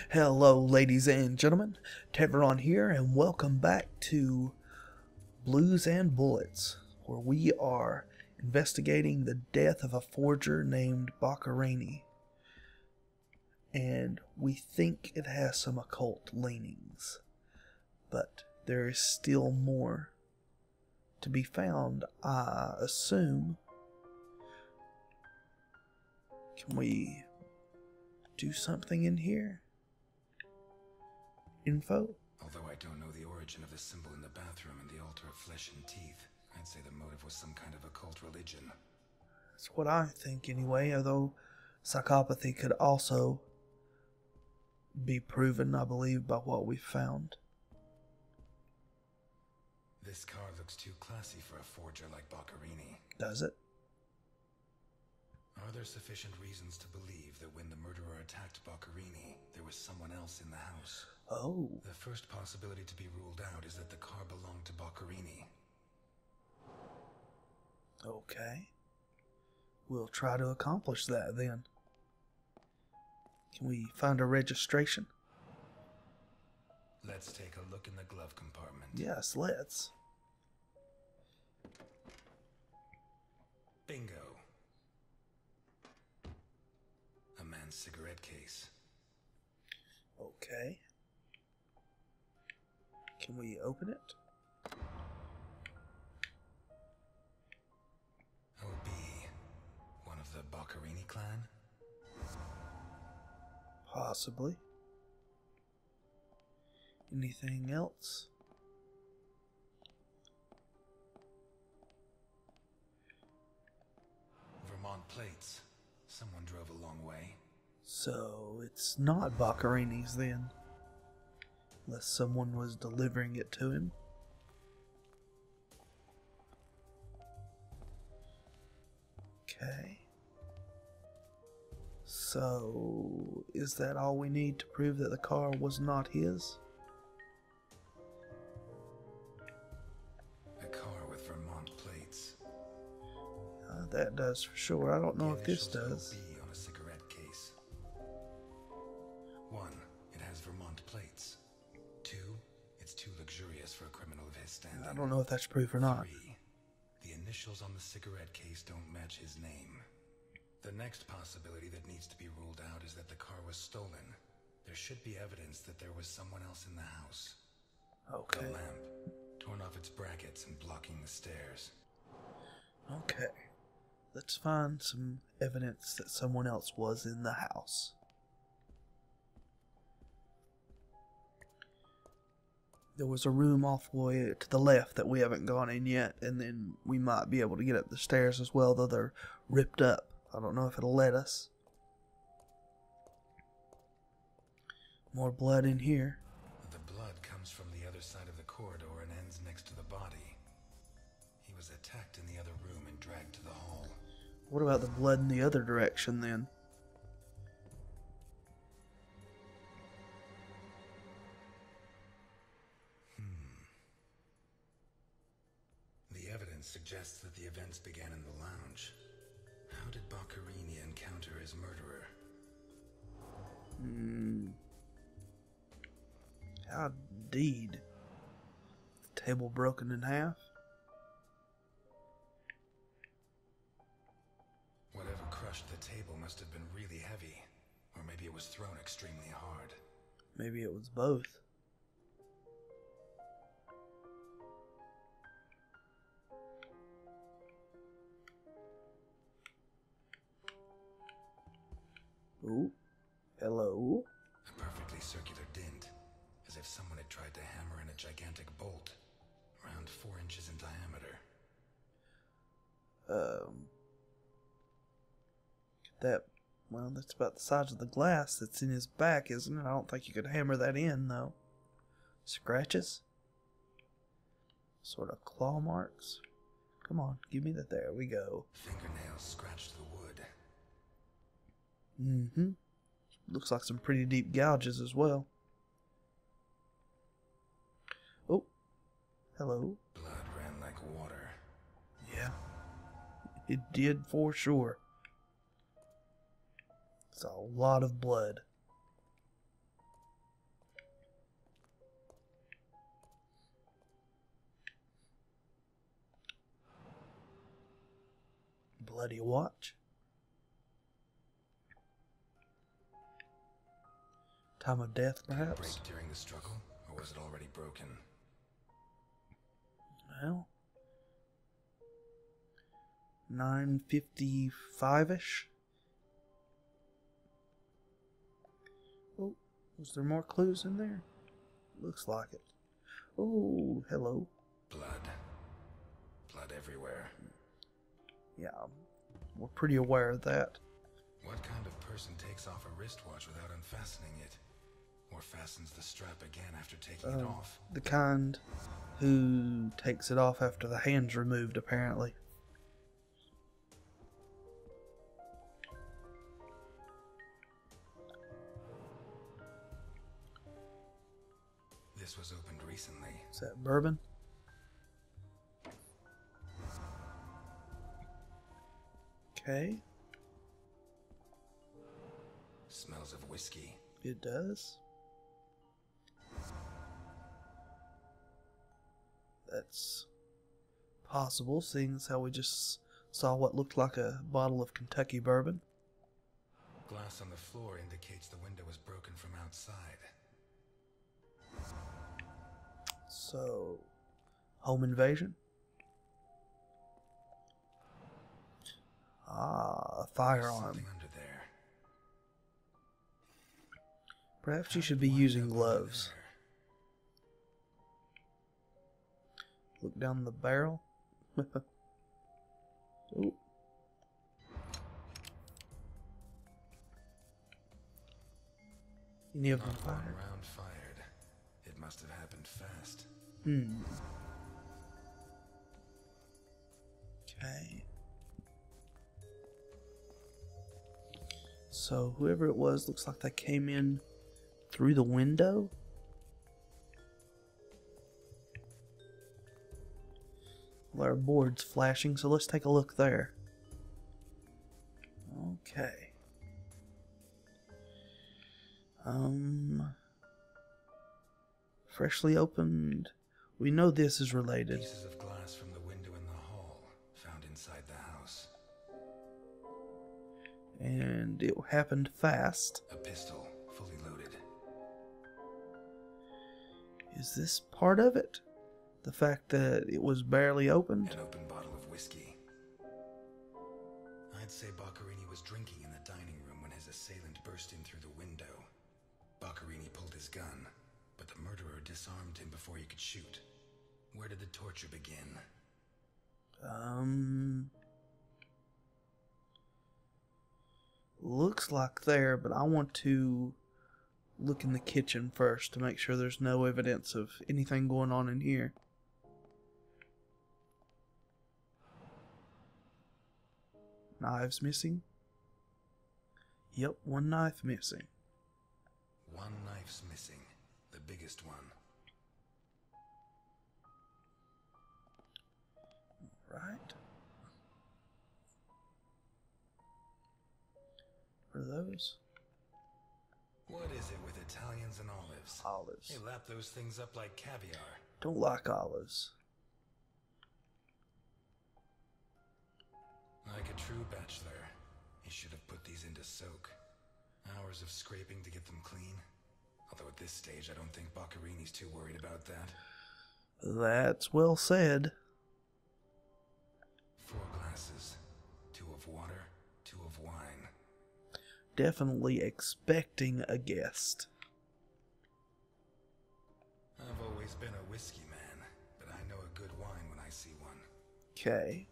Hello, ladies and gentlemen. Tevaron here, and welcome back to Blues and Bullets, where we are investigating the death of a forger named Boccarini. And we think it has some occult leanings, but there is still more to be found, I assume. Can we do something in here? Info? Although I don't know the origin of the symbol in the bathroom and the altar of flesh and teeth, I'd say the motive was some kind of occult religion. That's what I think anyway, although psychopathy could also be proven, I believe, by what we found. This car looks too classy for a forger like Boccarini. Does it? Are there sufficient reasons to believe that when the murderer attacked Boccarini, there was someone else in the house? Oh. The first possibility to be ruled out is that the car belonged to Boccarini. Okay. We'll try to accomplish that then. Can we find a registration? Let's take a look in the glove compartment. Yes, let's. Bingo. A man's cigarette case. Okay. Can we open it? OB. One of the Boccarini clan? Possibly. Anything else? Vermont plates. Someone drove a long way. So it's not Boccarini's then. Unless someone was delivering it to him. Okay. So, is that all we need to prove that the car was not his? A car with Vermont plates. That does for sure. I don't know if this The does. initials OB on a cigarette case. 1. It has Vermont plates. 2. It's too luxurious for a criminal of his standing. I don't know if that's proof or not. 3. The initials on the cigarette case don't match his name. The next possibility that needs to be ruled out is that the car was stolen. There should be evidence that there was someone else in the house. Okay. The lamp, torn off its brackets and blocking the stairs. Okay. Let's find some evidence that someone else was in the house. There was a room off way to the left that we haven't gone in yet, and then we might be able to get up the stairs as well, though they're ripped up. I don't know if it'll let us. More blood in here. The blood comes from the other side of the corridor and ends next to the body. He was attacked in the other room and dragged to the hall. What about the blood in the other direction then? The evidence suggests that the events began in the lounge. How did Boccarini encounter his murderer? How indeed. The table broken in half. Whatever crushed the table must have been really heavy. Or maybe it was thrown extremely hard. Maybe it was both. Ooh. Hello. A perfectly circular dent, as if someone had tried to hammer in a gigantic bolt, around 4 inches in diameter. Well, that's about the size of the glass that's in his back, isn't it? I don't think you could hammer that in, though. Scratches? Sort of claw marks? Come on, give me that. There we go. Fingernails scratched the wood. Mm-hmm. Looks like some pretty deep gouges as well. Oh. Hello. Blood ran like water. Yeah. It did for sure. It's a lot of blood. bloody watch. Time of death, Did it perhaps? break during the struggle, or was it already broken? Well, 9:55-ish. Oh, was there more clues in there? Looks like it. Oh, hello. Blood. Blood everywhere. Yeah, we're pretty aware of that. What kind of person takes off a wristwatch without unfastening it? Or fastens the strap again after taking it off? The kind who takes it off after the hand's removed, apparently. This was opened recently. Is that bourbon? Okay, Smells of whiskey. it does. That's possible, seeing as how we just saw what looked like a bottle of Kentucky bourbon. Glass on the floor indicates the window was broken from outside. So, home invasion? Ah, a firearm. Something under there. Perhaps you How should did be it wind using up under gloves. there? Look down the barrel. Ooh. Any of them Not one fired? round fired. It must have happened fast. Okay. So whoever it was looks like they came in through the window. Well, our board's flashing, so let's take a look there. Okay. Freshly opened. We know this is related. Pieces of glass from the window in the hall found inside the house. And it happened fast. A pistol, fully loaded. Is this part of it? The fact that it was barely opened? An open bottle of whiskey. I'd say Boccherini was drinking in the dining room when his assailant burst in through the window. Boccherini pulled his gun, but the murderer disarmed him before he could shoot. Where did the torture begin? Looks like there, but I want to look in the kitchen first to make sure there's no evidence of anything going on in here. Knives missing? Yep, one knife missing. One knife's missing. The biggest one. Right. What are those? What is it with Italians and olives? Olives. They lap those things up like caviar. Don't like olives. Like a true bachelor, he should have put these into soak. Hours of scraping to get them clean. Although at this stage, I don't think Boccherini's too worried about that. That's well said. 4 glasses. 2 of water, 2 of wine. Definitely expecting a guest. I've always been a whiskey man, but I know a good wine when I see one. Okay.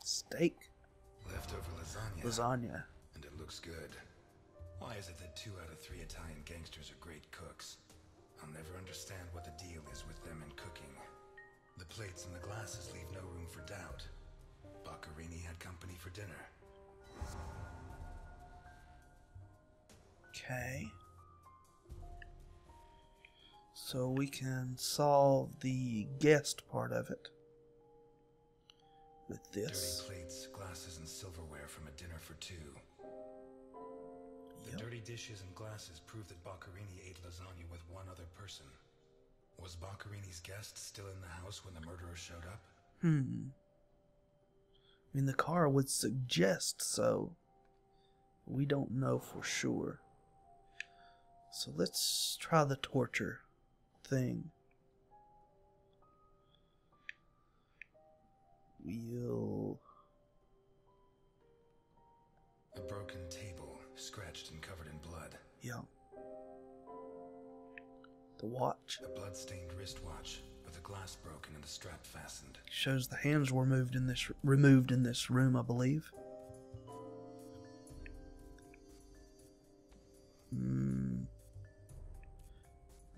Steak. Leftover lasagna. Lasagna. And it looks good. Why is it that 2 out of 3 Italian gangsters are great cooks? I'll never understand what the deal is with them and cooking. The plates and the glasses leave no room for doubt. Boccherini had company for dinner. Okay. So we can solve the guest part of it with this. Dirty plates, glasses, and silverware from a dinner for 2. The dirty dishes and glasses prove that Boccherini ate lasagna with one other person. Was Boccherini's guest still in the house when the murderer showed up? I mean, the car would suggest so. We don't know for sure. So let's try the torture thing. We'll... A broken table, scratched and covered in blood. Yeah. The watch. A blood-stained wristwatch with the glass broken and the strap fastened. Shows the hands were removed in this room, I believe.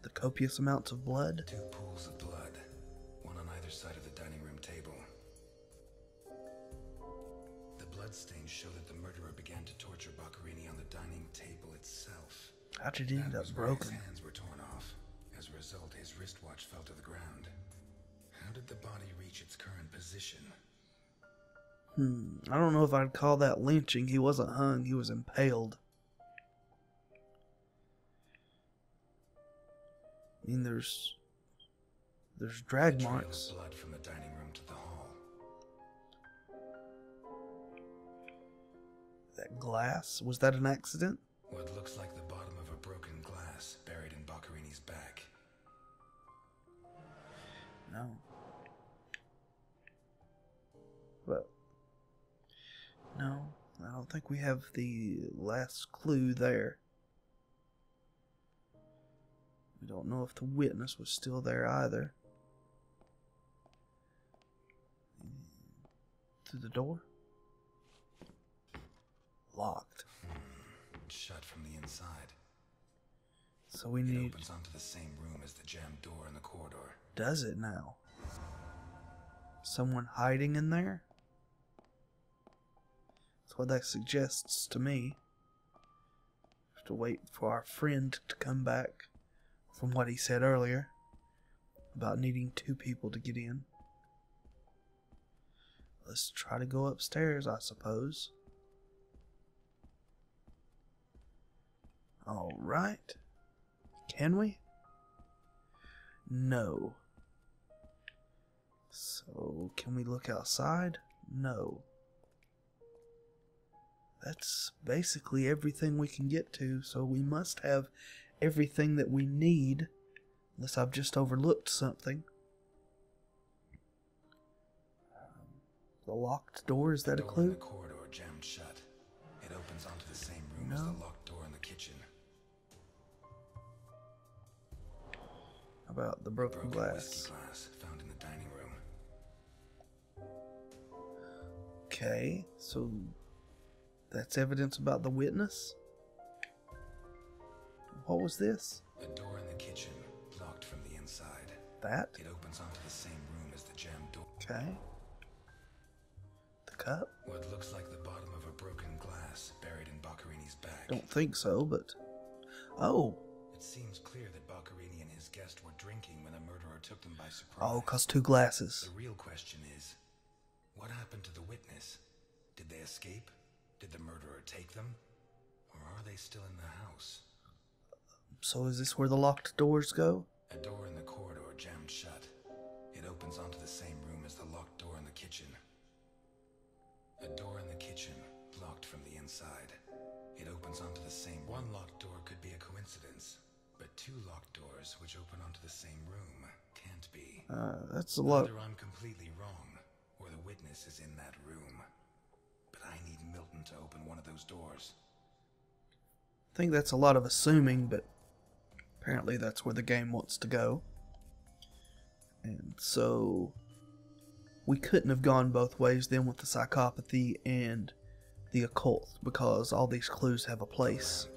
The copious amounts of blood. 2 pools of blood, one on either side of the dining room table. The bloodstains show that the murderer began to torture Boccherini on the dining table itself. How did it end up broken? His hands were torn off. As a result, his wristwatch fell to the ground. How did the body reach its current position? I don't know if I'd call that lynching. He wasn't hung, he was impaled. I mean, there's drag marks. Blood from the dining room to the hall. That glass, was that an accident? What looks like the bottom of a broken glass buried in Boccherini's back. No. Well, no, I don't think we have the last clue there. We don't know if the witness was still there either. Through the door? Locked. Shut from the inside. So we It need... opens onto the same room as the jammed door in the corridor. Does it now? Someone hiding in there? That's what that suggests to me. Have to wait for our friend to come back from what he said earlier about needing 2 people to get in. Let's try to go upstairs, I suppose. Alright. Can we? No. So, can we look outside? No. That's basically everything we can get to, so we must have everything that we need, unless I've just overlooked something. The locked door, is that a clue? The corridor jammed shut. It opens onto the same room as the locked door in the kitchen. How about the broken glass? Whiskey glass found in the dining room. Okay, so that's evidence about the witness? What was this? A door in the kitchen, locked from the inside. That? It opens onto the same room as the jammed door. Okay. The cup? What looks like the bottom of a broken glass buried in Boccherini's back. Don't think so, but... Oh! It seems clear that Boccherini and his guest were drinking when the murderer took them by surprise. Oh, 'cause 2 glasses. The real question is, what happened to the witness? Did they escape? Did the murderer take them? Or are they still in the house? So is this where the locked doors go? A door in the corridor jammed shut. It opens onto the same room as the locked door in the kitchen. A door in the kitchen, locked from the inside. It opens onto the same... One locked door could be a coincidence, but 2 locked doors which open onto the same room can't be. That's a lot. Either I'm completely wrong, or the witness is in that room. But I need Milton to open one of those doors. I think that's a lot of assuming, but apparently that's where the game wants to go. And so we couldn't have gone both ways then with the psychopathy and the occult, because all these clues have a place.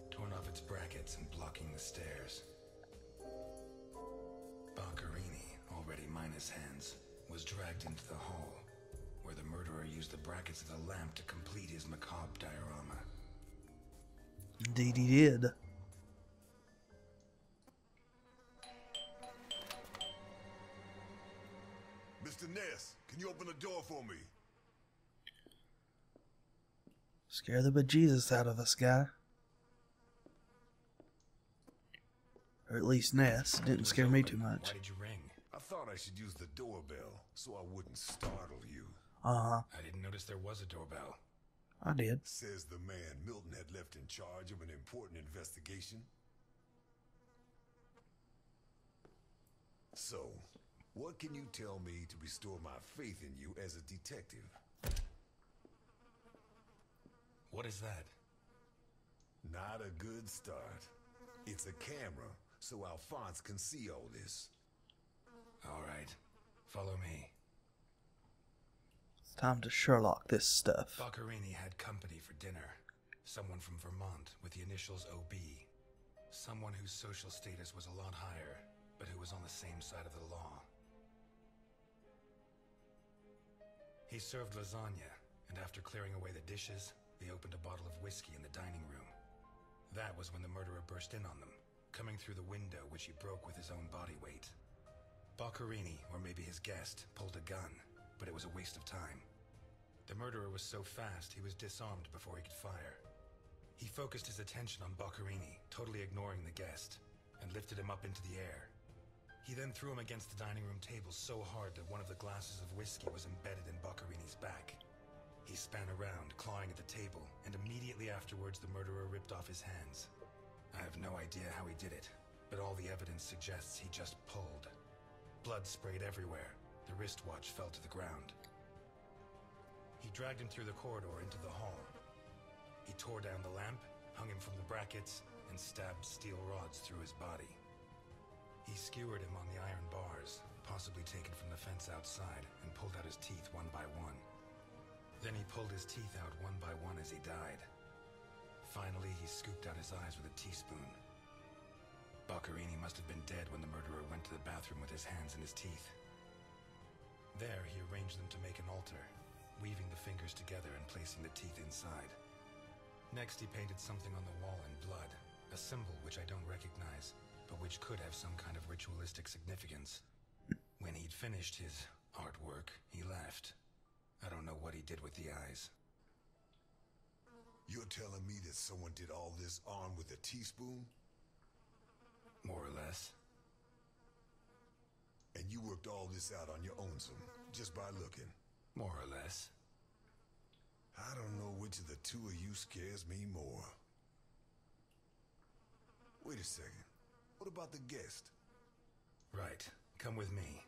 Torn off its brackets and blocking the stairs. Boccherini, already minus hands, was dragged into the hall, where the murderer used the brackets of the lamp to complete his macabre diorama. Indeed he did. Mr. Ness, can you open the door for me? Scare the bejesus out of us, guy. Or at least Ness. Didn't scare me too much. Why did you ring? I thought I should use the doorbell so I wouldn't startle you. Uh-huh. I didn't notice there was a doorbell. I did. Says the man Milton had left in charge of an important investigation. So, what can you tell me to restore my faith in you as a detective? What is that? Not a good start. It's a camera, so Alphonse can see all this. All right. Follow me. It's time to Sherlock this stuff. Boccherini had company for dinner. Someone from Vermont with the initials OB. Someone whose social status was a lot higher, but who was on the same side of the law. He served lasagna, and after clearing away the dishes, they opened a bottle of whiskey in the dining room. That was when the murderer burst in on them, coming through the window which he broke with his own body weight. Boccherini, or maybe his guest, pulled a gun, but it was a waste of time. The murderer was so fast he was disarmed before he could fire. He focused his attention on Boccherini, totally ignoring the guest, and lifted him up into the air. He then threw him against the dining room table so hard that one of the glasses of whiskey was embedded in Boccherini's back. He span around, clawing at the table, and immediately afterwards the murderer ripped off his hands. I have no idea how he did it, but all the evidence suggests he just pulled. Blood sprayed everywhere. The wristwatch fell to the ground. He dragged him through the corridor into the hall. He tore down the lamp, hung him from the brackets, and stabbed steel rods through his body. He skewered him on the iron bars, possibly taken from the fence outside, and pulled out his teeth one by one. Then he pulled his teeth out one by one as he died. Finally, he scooped out his eyes with a teaspoon. Boccherini must have been dead when the murderer went to the bathroom with his hands in his teeth. There, he arranged them to make an altar, weaving the fingers together and placing the teeth inside. Next, he painted something on the wall in blood, a symbol which I don't recognize, but which could have some kind of ritualistic significance. When he'd finished his artwork, he left. I don't know what he did with the eyes. You're telling me that someone did all this armed with a teaspoon? More or less. And you worked all this out on your own, just by looking? More or less. I don't know which of the two of you scares me more. Wait a second. What about the guest? Right. Come with me.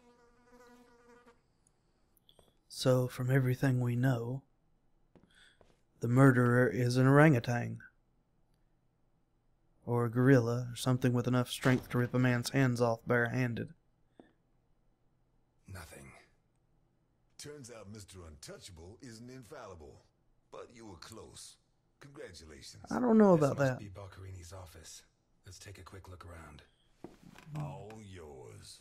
So, from everything we know, the murderer is an orangutan. Or a gorilla, or something with enough strength to rip a man's hands off barehanded. Nothing. Turns out Mr. Untouchable isn't infallible. But you were close. Congratulations. I don't know about This that. must be Boccherini's office. Let's take a quick look around. All yours.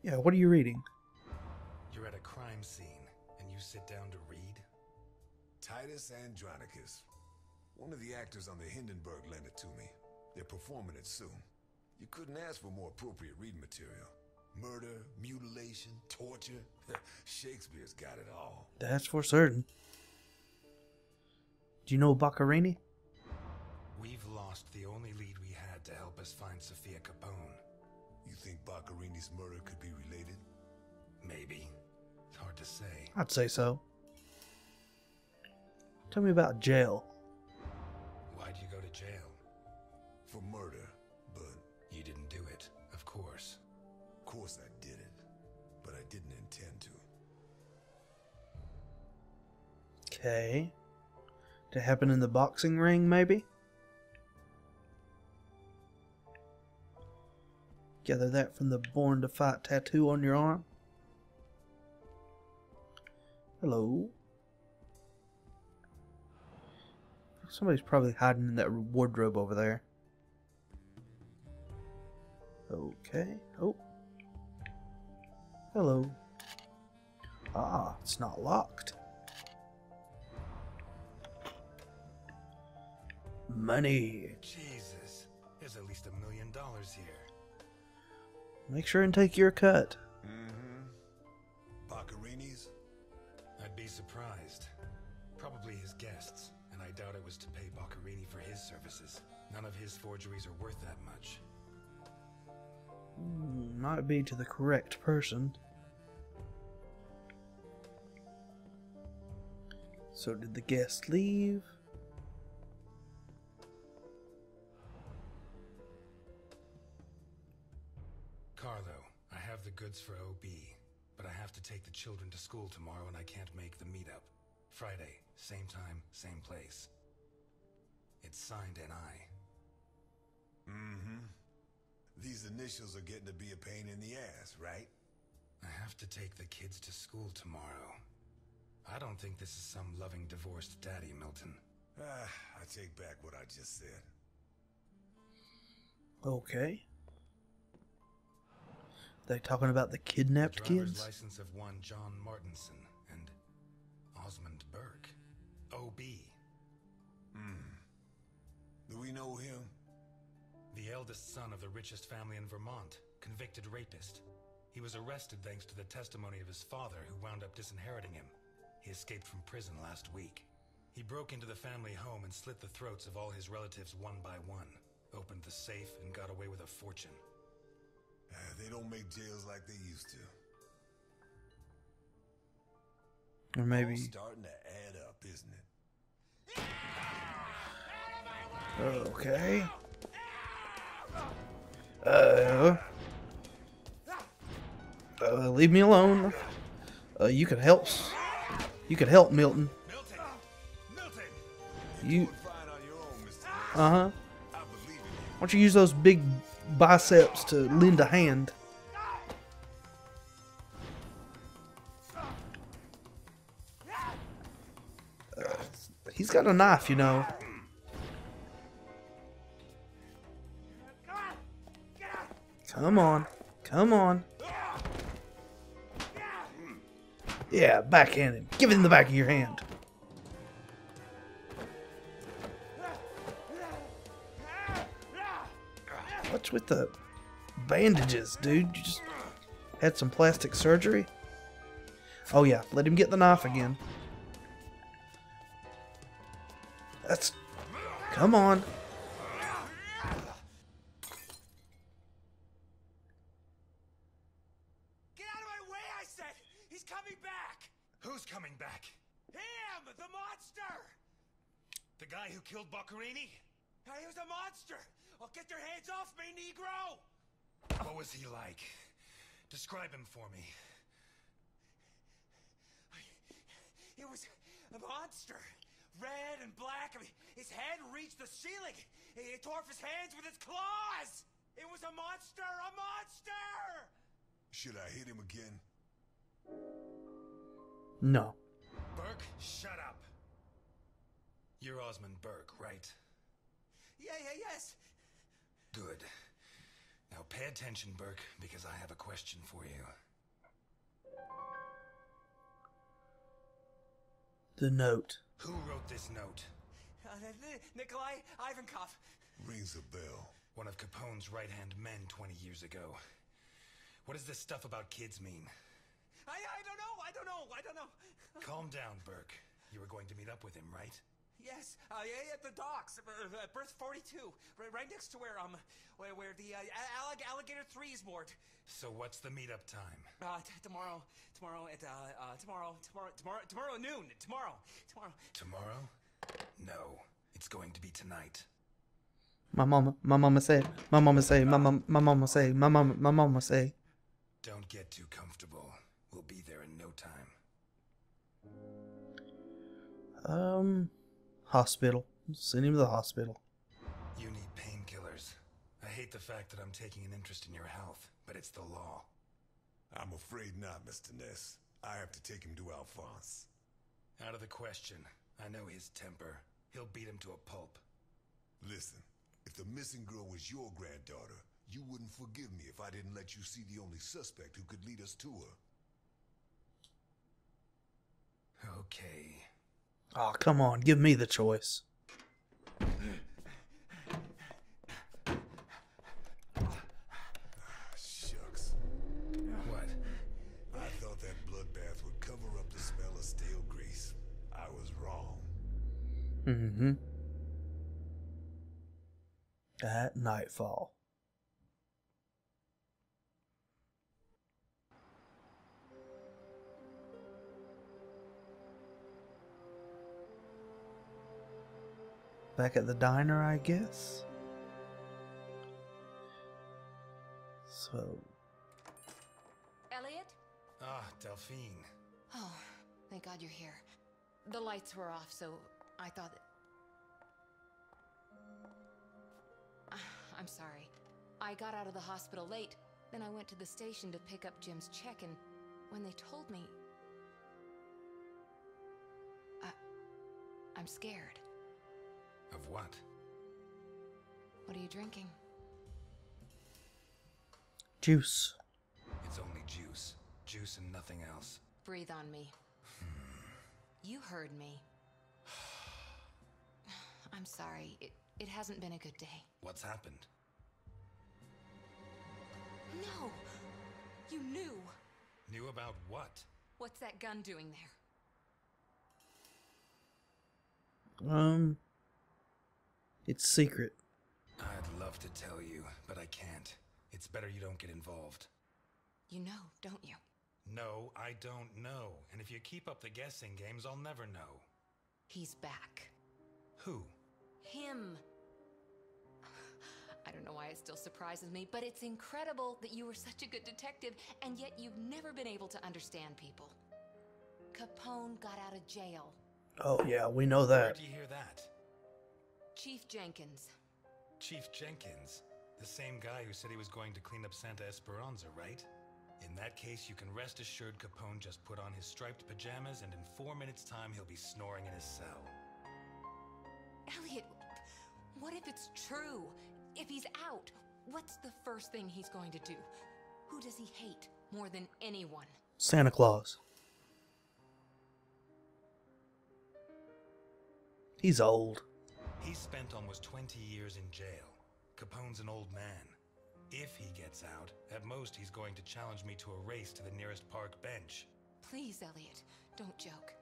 Yeah, what are you reading? You're at a crime scene, and you sit down to read? Titus Andronicus. One of the actors on the Hindenburg lent it to me. They're performing it soon. You couldn't ask for more appropriate reading material. Murder, mutilation, torture. Shakespeare's got it all. That's for certain. Do you know Boccherini? We've lost the only lead we had to help us find Sophia Capone. You think Boccherini's murder could be related? Maybe. It's hard to say. I'd say so. Tell me about jail. Why'd you go to jail? For murder, but... You didn't do it, of course. Of course I did it, but I didn't intend to. Okay. Did it happen in the boxing ring, maybe? Gather that from the Born to Fight tattoo on your arm. Hello. Somebody's probably hiding in that wardrobe over there. Okay. Oh. Hello. Ah, it's not locked. Money. Jesus. There's at least $1 million here. Make sure and take your cut. Boccherini's? I'd be surprised. Probably his guests, and I doubt it was to pay Boccherini for his services. None of his forgeries are worth that much. Might be to the correct person. So did the guest leave? Carlo, I have the goods for OB, but I have to take the children to school tomorrow and I can't make the meetup. Friday, same time, same place. It's signed NI. Mm-hmm. These initials are getting to be a pain in the ass, right? I have to take the kids to school tomorrow. I don't think this is some loving divorced daddy, Milton. I take back what I just said. Okay. They talking about the kidnapped The driver's kids? license of one John Martinson and Osmond Burke. OB. Do we know him? The eldest son of the richest family in Vermont, convicted rapist. He was arrested thanks to the testimony of his father, who wound up disinheriting him. He escaped from prison last week. He broke into the family home and slit the throats of all his relatives one by one, opened the safe, and got away with a fortune. They don't make jails like they used to. Or maybe... All starting to add up, isn't it? Okay. Leave me alone. You could help. You could help, Milton. Milton! You. Fine on your own, Mr. Uh-huh. I believe in you. Why don't you use those big biceps to lend a hand? He's got a knife, you know. Come on. Come on. Yeah, backhand him. Give it in the back of your hand. What's with the bandages, dude? You just had some plastic surgery? Oh yeah, let him get the knife again. That's... Come on. Get out of my way, I said! He's coming back! Who's coming back? Him! The monster! The guy who killed Boccherini? He was a monster! Oh, get your hands off me, Negro! What was he like? Describe him for me. He was a monster. Red and black. I mean, his head reached the ceiling. He tore off his hands with his claws! It was a monster! A monster! Should I hit him again? No. Burke, shut up. You're Osmond Burke, right? Yes. Good. Now pay attention, Burke, because I have a question for you. The note. Who wrote this note? Nikolai Ivankov. Rings a bell. One of Capone's right-hand men 20 years ago. What does this stuff about kids mean? I don't know. Calm down, Burke. You were going to meet up with him, right? Yes, at the docks, berth 42, right next to where the alligator 3 is moored. So what's the meetup time? Tomorrow at noon. Tomorrow. Tomorrow? No, it's going to be tonight. My mama say. Don't get too comfortable. We'll be there in no time. Hospital. Send him to the hospital. You need painkillers. I hate the fact that I'm taking an interest in your health, but it's the law. I'm afraid not, Mr. Ness. I have to take him to Alphonse. Out of the question. I know his temper. He'll beat him to a pulp. Listen, if the missing girl was your granddaughter, you wouldn't forgive me if I didn't let you see the only suspect who could lead us to her. Okay. Oh, come on. Give me the choice. Shucks. What? I thought that bloodbath would cover up the smell of stale Mm-hmm. At nightfall. Back at the diner, I guess. So... Eliot? Ah, Delphine. Oh, thank God you're here. The lights were off, so I thought that... I'm sorry. I got out of the hospital late, then I went to the station to pick up Jim's check, and when they told me... I'm scared. Of what? What are you drinking? Juice. It's only juice. Juice and nothing else. Breathe on me. You heard me. I'm sorry. It hasn't been a good day. What's happened? No! You knew! Knew about what? What's that gun doing there? It's secret. I'd love to tell you, but I can't. It's better you don't get involved. You know, don't you? No, I don't know. And if you keep up the guessing games, I'll never know. He's back. Who? Him. I don't know why it still surprises me, but it's incredible that you were such a good detective, and yet you've never been able to understand people. Capone got out of jail. Oh, yeah, we know Where that. did you hear that? Chief Jenkins. Chief Jenkins. The same guy who said he was going to clean up Santa Esperanza, right? In that case, you can rest assured Capone just put on his striped pajamas, and in 4 minutes' time, he'll be snoring in his cell. Eliot, what if it's true? If he's out, what's the first thing he's going to do? Who does he hate more than anyone? Santa Claus. He's old. He spent almost 20 years in jail. Capone's an old man. If he gets out, at most he's going to challenge me to a race to the nearest park bench. Please, Eliot, don't joke.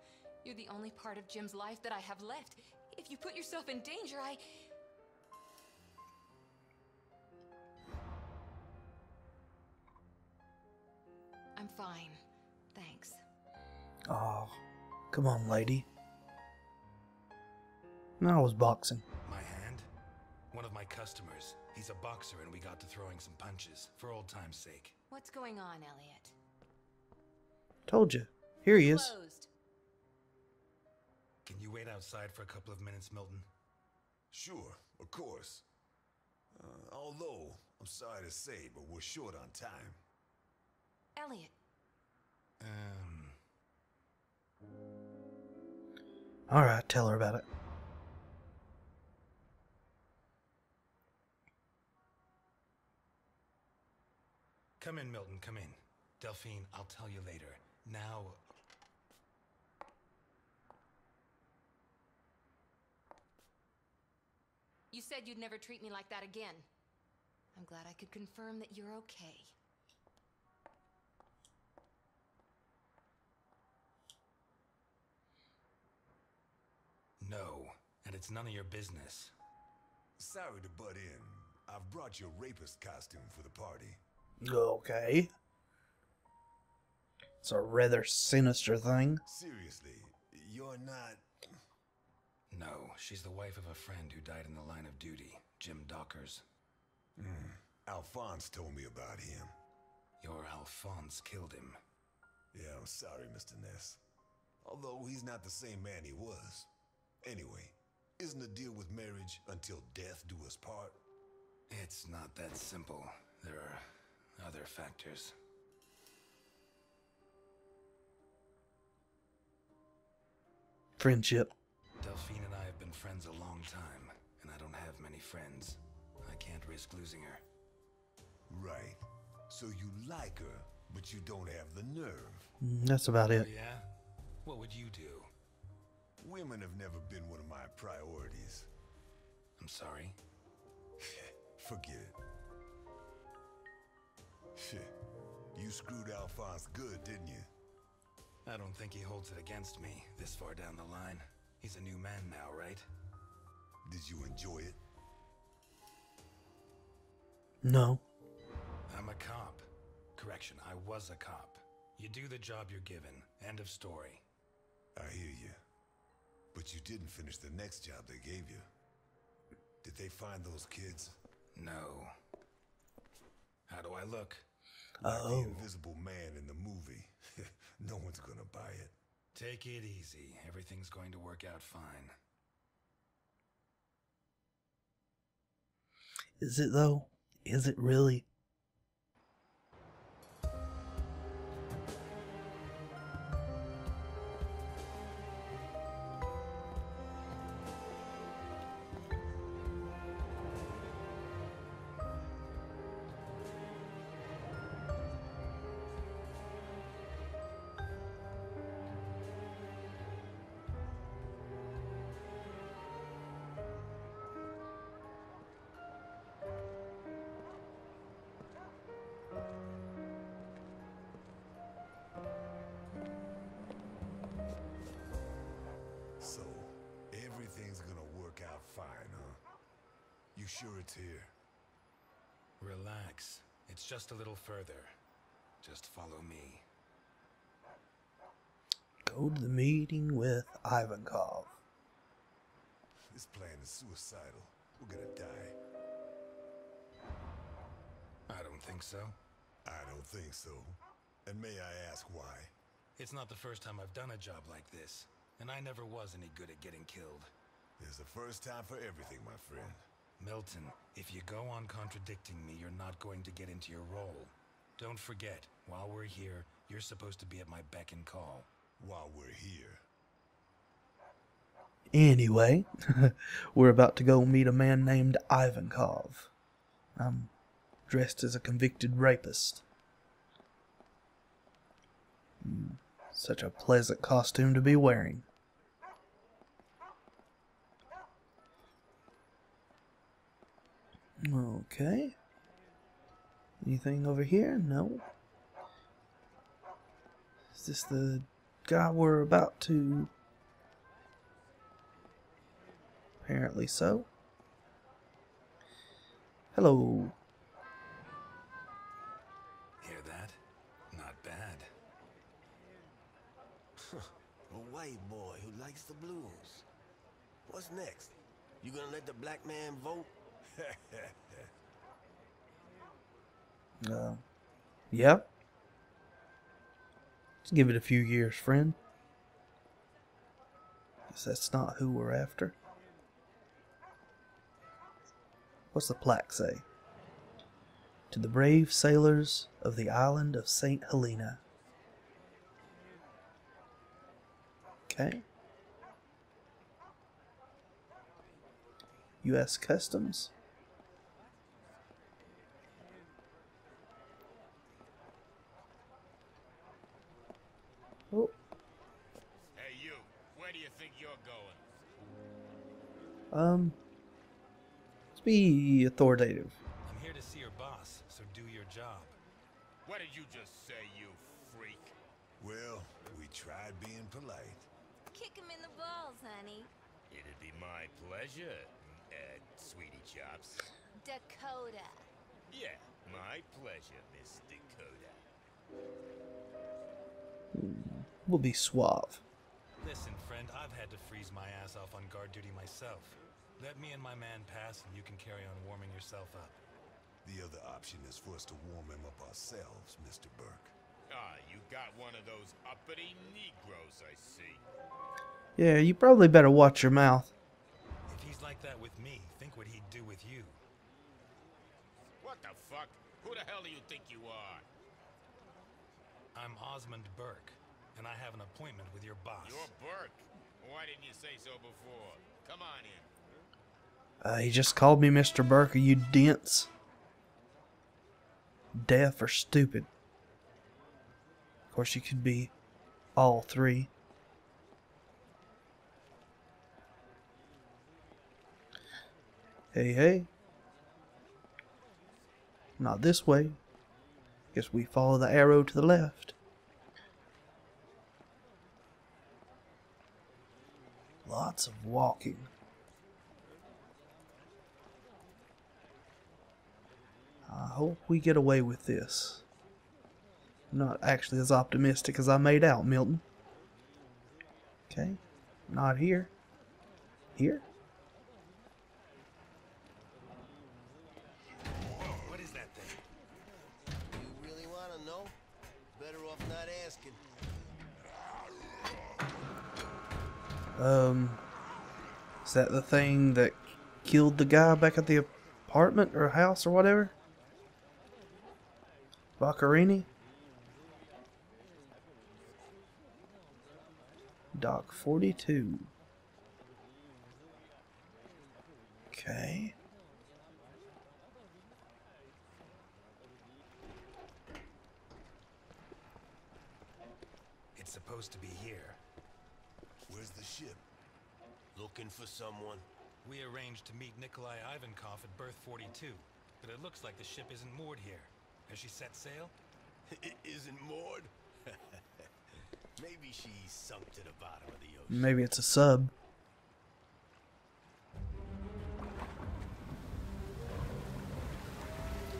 You're the only part of Jim's life that I have left. If you put yourself in danger, I'm fine. Thanks. Oh, come on, lady. No, I was boxing. My hand? One of my customers. He's a boxer and we got to throwing some punches, for old time's sake. What's going on, Eliot? Told you. Here he is. Closed. Can you wait outside for a couple of minutes, Milton? Sure, of course. Although, I'm sorry to say, but we're short on time. Eliot. Alright, tell her about it. Come in, Milton, come in. Delphine, I'll tell you later. Now... You said you'd never treat me like that again. I'm glad I could confirm that you're okay. No, and it's none of your business. Sorry to butt in. I've brought your rapist costume for the party. Okay. It's a rather sinister thing. Seriously, you're not... No, she's the wife of a friend who died in the line of duty, Jim Dockers. Alphonse told me about him. Your Alphonse killed him. Yeah, I'm sorry, Mr. Ness. Although he's not the same man he was. Anyway, isn't the deal with marriage until death do us part? It's not that simple. There are other factors. Friendship. Delphine and I have been friends a long time, and I don't have many friends. I can't risk losing her. Right. So you like her, but you don't have the nerve. That's about it. Oh, yeah? What would you do? Women have never been one of my priorities. I'm sorry. Forget it. Shit. You screwed Alphonse good, didn't you? I don't think he holds it against me this far down the line. He's a new man now, right? Did you enjoy it? No. I'm a cop. Correction, I was a cop. You do the job you're given. End of story. I hear you. But you didn't finish the next job they gave you. Did they find those kids? No. How do I look? Like Oh. the Invisible Man in the movie. No one's gonna buy it. Take it easy. Everything's going to work out fine. Is it though? Is it really? So, everything's gonna work out fine, huh? You sure it's here? Relax. It's just a little further. Just follow me. Go to the meeting with Ivankov. This plan is suicidal. We're gonna die. I don't think so. I don't think so. And may I ask why? It's not the first time I've done a job like this, and I never was any good at getting killed. There's a first time for everything, my friend. Milton, if you go on contradicting me, you're not going to get into your role. Don't forget, while we're here, you're supposed to be at my beck and call. While we're here. Anyway, we're about to go meet a man named Ivankov. I'm dressed as a convicted rapist. Such a pleasant costume to be wearing. Okay. Anything over here? No. Is this the guy we're about to... Apparently so. Hello. Hear that? Not bad. A white boy who likes the blues. What's next? You gonna let the black man vote? Yep. Let's give it a few years, friend. Guess that's not who we're after. What's the plaque say? To the brave sailors of the island of St. Helena. Okay. U.S. Customs. Oh, Hey, you. Where do you think you're going? let's be authoritative. I'm here to see your boss, so do your job. What did you just say, you freak? Well, we tried being polite. Kick him in the balls, honey. It'd be my pleasure, sweetie chops. Dakota. Yeah, my pleasure, Miss Dakota. We'll be suave. Listen, friend, I've had to freeze my ass off on guard duty myself. Let me and my man pass, and you can carry on warming yourself up. The other option is for us to warm him up ourselves, Mr. Burke. Ah, you got one of those uppity Negroes, I see. Yeah, you probably better watch your mouth. If he's like that with me, think what he'd do with you. What the fuck? Who the hell do you think you are? I'm Osmond Burke, and I have an appointment with your boss. You're Burke. Why didn't you say so before? Come on in. He just called me Mr. Burke. Are you dense? Deaf or stupid? Of course, you could be all three. Hey, hey. Not this way. Guess we follow the arrow to the left. Lots of walking. I hope we get away with this. I'm not actually as optimistic as I made out, Milton. Okay, not here. Here? What is that thing? You really want to know? Better off not asking. Is that the thing that killed the guy back at the apartment or house or whatever? Baccarini? Dock 42. Okay. It's supposed to be here. Where's the ship? Looking for someone. We arranged to meet Nikolai Ivankov at berth 42, but it looks like the ship isn't moored here. Has she set sail? It isn't moored? Maybe she sunk to the bottom of the ocean. Maybe it's a sub.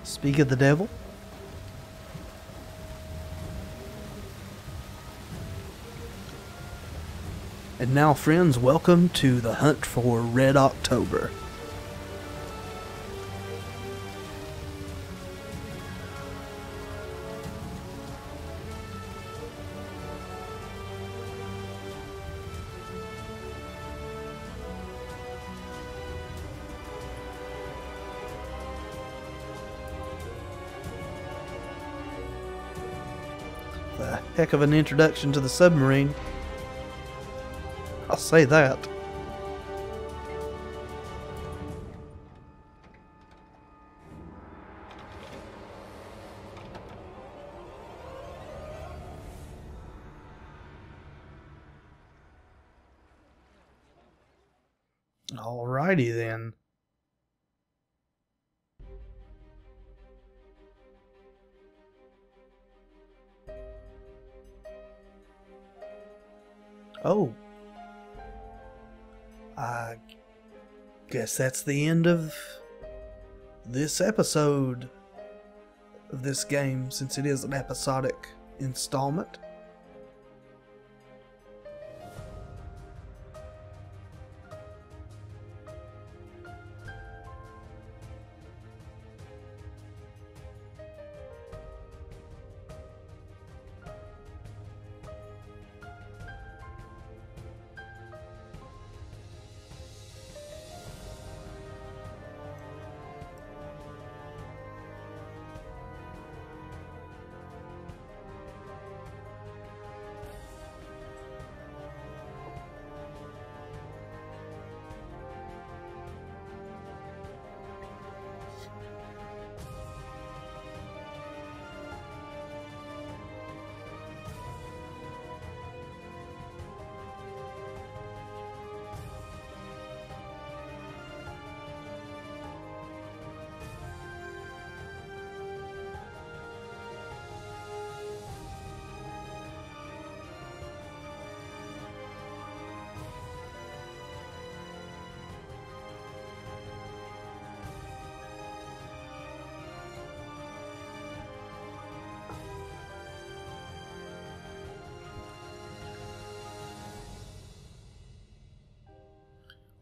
Speak of the devil. And now, friends, welcome to the hunt for Red October. A heck of an introduction to the submarine. I'll say that. Alrighty then. Oh. I guess that's the end of this episode of this game, since it is an episodic installment.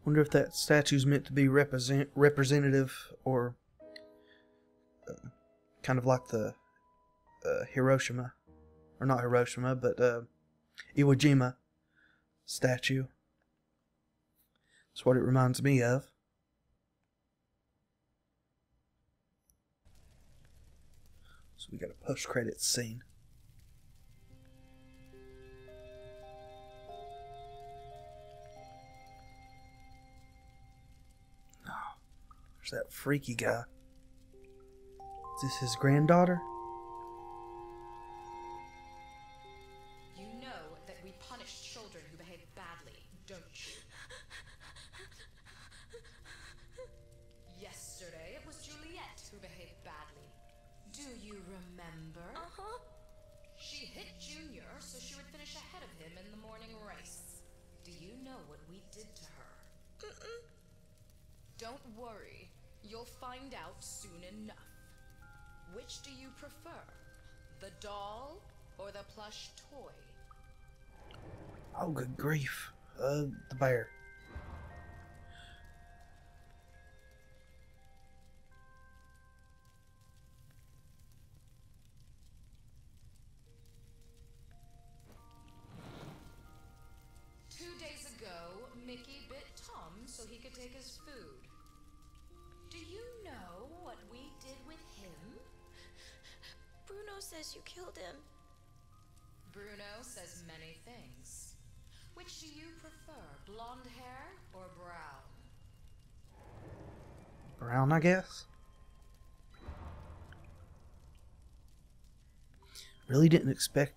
Wonder if that statue's meant to be representative, or kind of like the Hiroshima, or not Hiroshima, but Iwo Jima statue. That's what it reminds me of. So we got a post-credits scene. There's that freaky guy. Is this his granddaughter? You know that we punish children who behave badly, don't you? Yesterday it was Juliet who behaved badly. Do you remember? Uh-huh. She hit Junior so she would finish ahead of him in the morning race. Do you know what we did to her? Don't worry. You'll find out soon enough. Which do you prefer? The doll or the plush toy? Oh, good grief. The bear. Mickey bit Tom so he could take his food. Do you know what we did with him? Bruno says you killed him. Bruno says many things. Which do you prefer, blonde hair or brown? Brown, I guess. Really didn't expect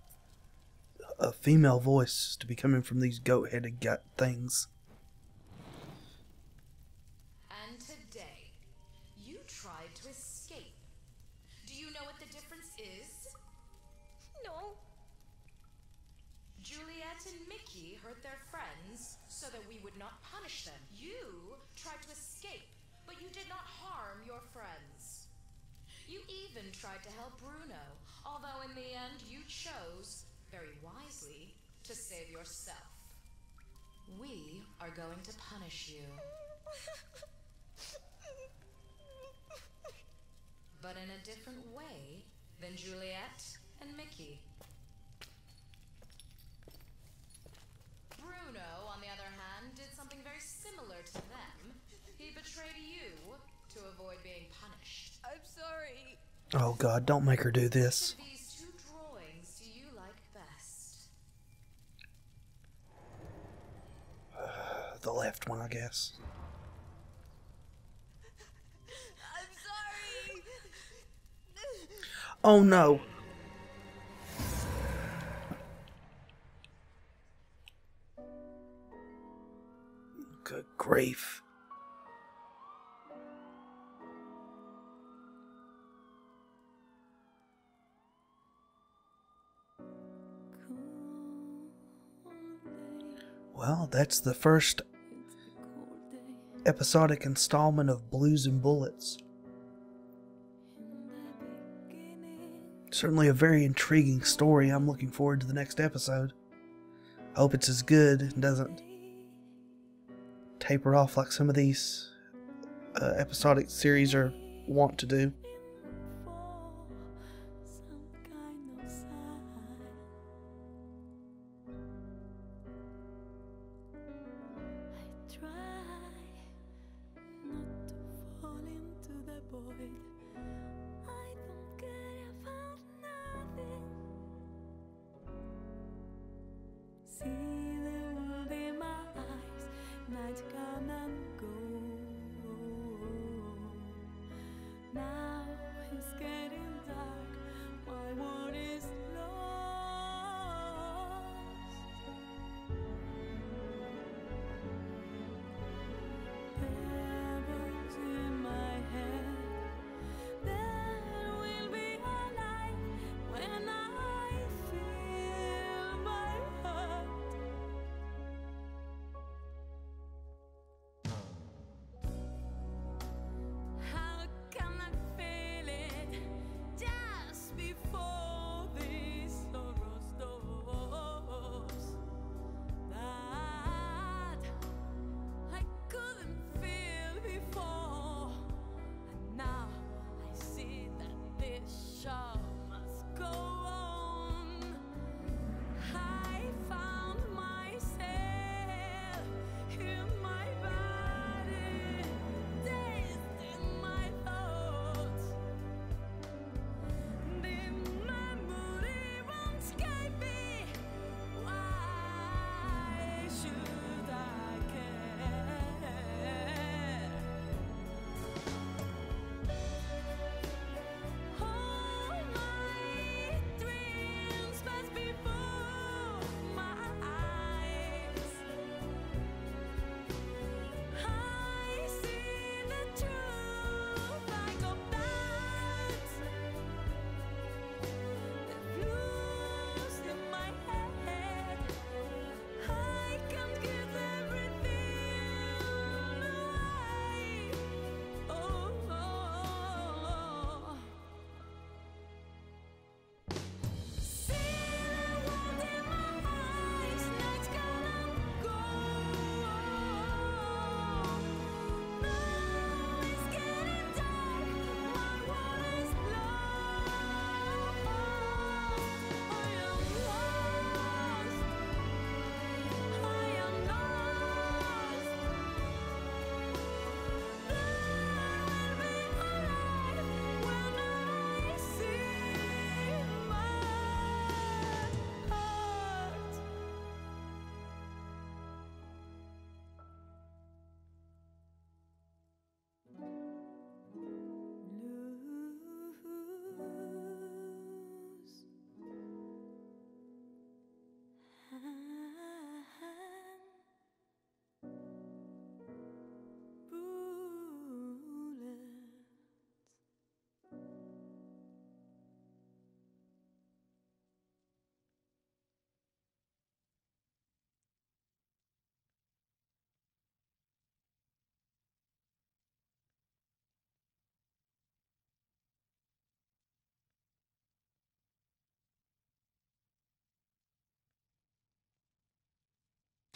a female voice to be coming from these goat-headed things. And today, you tried to escape. Do you know what the difference is? No. Juliet and Mickey hurt their friends so that we would not punish them. You tried to escape, but you did not harm your friends. You even tried to help Bruno, although in the end you chose, very wisely, to save yourself. We are going to punish you. But in a different way than Juliet and Mickey. Bruno, on the other hand, did something very similar to them. He betrayed you to avoid being punished. I'm sorry. Oh God, don't make her do this. Which of these two drawings do you like best? The left one, I guess. I'm sorry. Oh no. Good grief. Well, that's the first episodic installment of Blues and Bullets. Certainly a very intriguing story. I'm looking forward to the next episode. I hope it's as good and doesn't taper off like some of these episodic series are wont to do. See the world in my eyes, night come and go. Now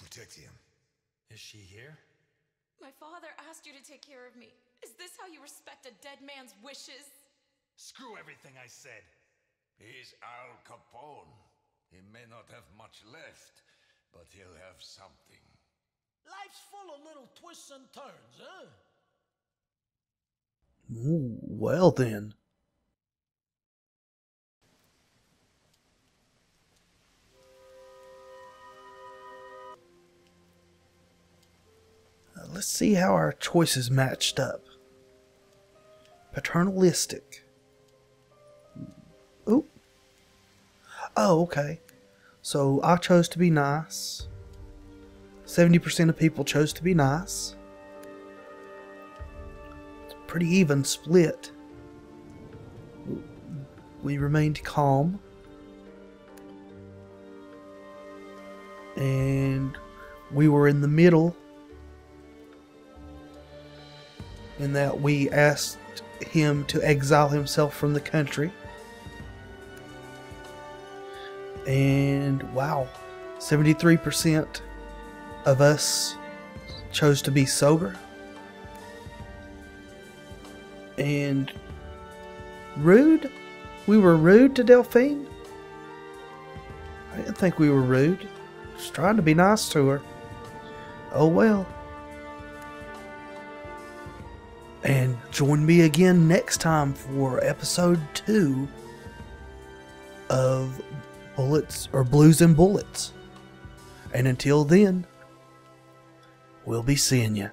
protect him. Is she here? My father asked you to take care of me. Is this how you respect a dead man's wishes? Screw everything I said. He's Al Capone. He may not have much left, but he'll have something. Life's full of little twists and turns, huh? Ooh, well then. Let's see how our choices matched up. Paternalistic. Ooh. Oh, okay. So I chose to be nice. 70% of people chose to be nice. It's a pretty even split. We remained calm. And we were in the middle, in that we asked him to exile himself from the country. And wow, 73% of us chose to be sober. And rude? We were rude to Delphine? I didn't think we were rude. Just trying to be nice to her. Oh well. And join me again next time for episode 2 of Blues and Bullets. And until then, we'll be seeing you.